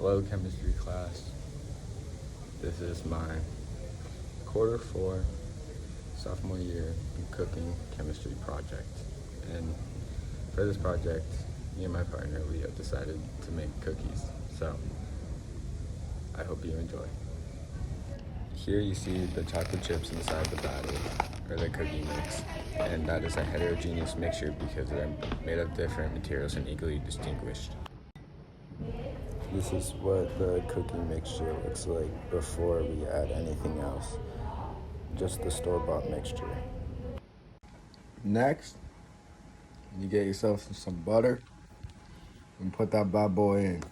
Hello, chemistry class. This is my quarter 4 sophomore year cooking chemistry project. And for this project, me and my partner, we have decided to make cookies. So I hope you enjoy. Here you see the chocolate chips inside the batter, or the cookie mix. And that is a heterogeneous mixture because they're made of different materials and equally distinguished. This is what the cookie mixture looks like before we add anything else. Just the store-bought mixture. Next, you get yourself some butter and put that bad boy in.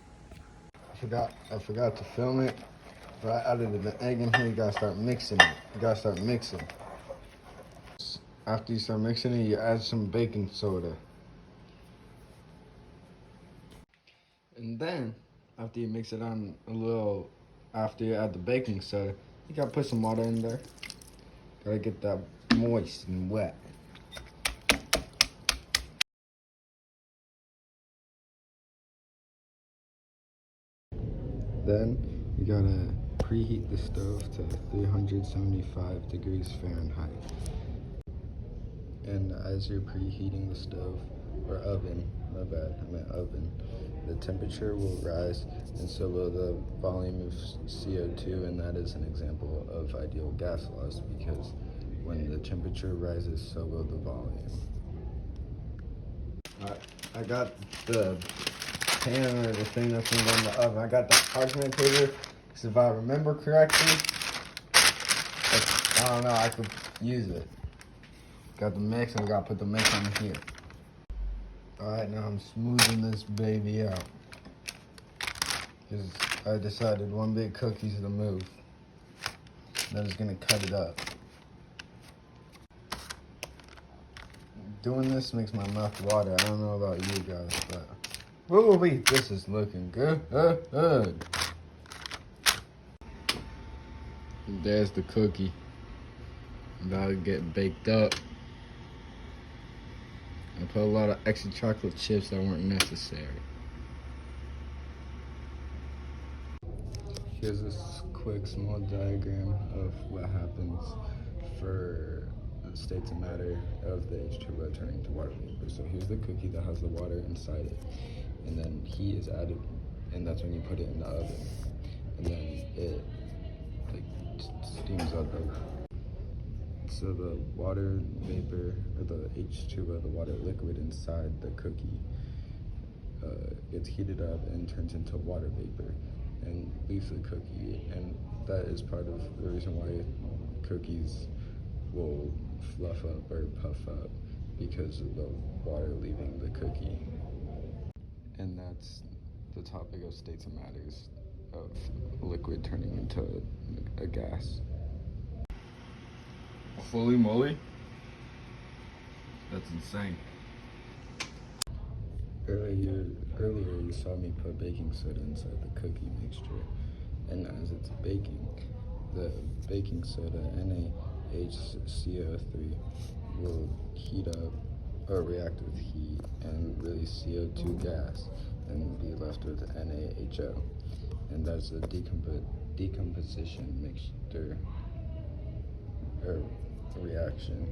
I forgot to film it, but I added the egg in here. You gotta start mixing it. After you start mixing it, you add some baking soda. And then, after you mix it on a little, after you add the baking soda, you gotta put some water in there. Gotta get that moist and wet. Then, you gotta preheat the stove to 375 degrees Fahrenheit. And as you're preheating the stove, or oven, my bad, I meant oven, the temperature will rise and so will the volume of CO2, and that is an example of ideal gas laws because when the temperature rises, so will the volume. I got the pan or the thing that's gonna go in the oven. I got that parchment paper, because if I remember correctly, I don't know, I could use it. Got the mix, and I gotta put the mix on here. Alright, now I'm smoothing this baby out. Because I decided one big cookie's the move. Then it's gonna cut it up. Doing this makes my mouth water. I don't know about you guys, but woo-wee, this is looking good. And there's the cookie. About to get baked up. I put a lot of extra chocolate chips that weren't necessary. Here's this quick small diagram of what happens for the states of matter of the H2O turning to water vapor. So here's the cookie that has the water inside it. And then heat is added, and that's when you put it in the oven. And then it steams up. So the water vapor, or the H2O, the water liquid inside the cookie, gets heated up and turns into water vapor and leaves the cookie. And that is part of the reason why cookies will fluff up or puff up, because of the water leaving the cookie. And that's the topic of states of matters, of liquid turning into a gas. Holy moly, that's insane. Earlier you saw me put baking soda inside the cookie mixture, and as it's baking, the baking soda, NaHCO3, will heat up or react with heat and release CO2 gas and be left with NaHO, and that's a decomposition mixture or reaction.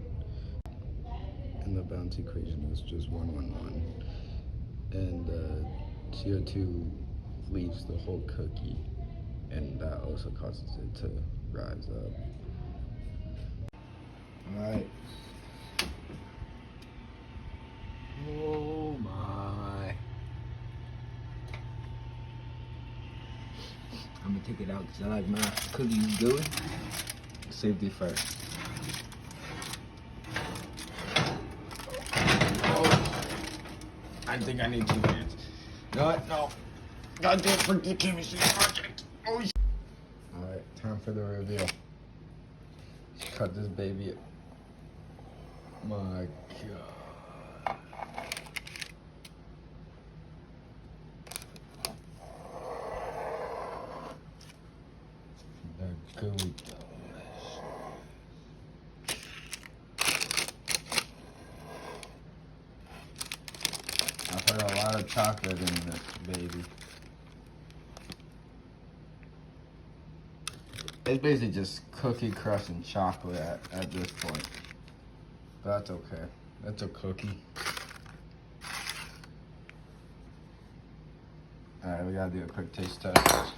And the Bounce equation is just 111, and CO2 leaves the whole cookie, and that also causes it to rise up. Alright. Oh my. I'm gonna take it out because I like my cookies good. Safety first. I think I need 2 hands. No. Gotta do it for the chemistry project. Oh, alright, time for the reveal. Let's cut this baby up. My God. They're gooey. I put a lot of chocolate in this baby. It's basically just cookie crust and chocolate at this point. But that's okay. That's a cookie. Alright, we gotta do a quick taste test.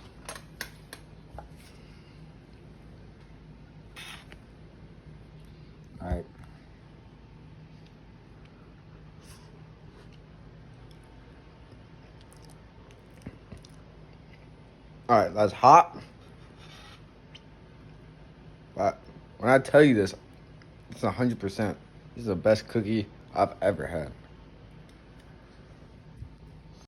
Alright. Alright, that's hot. But when I tell you this, it's 100%. This is the best cookie I've ever had.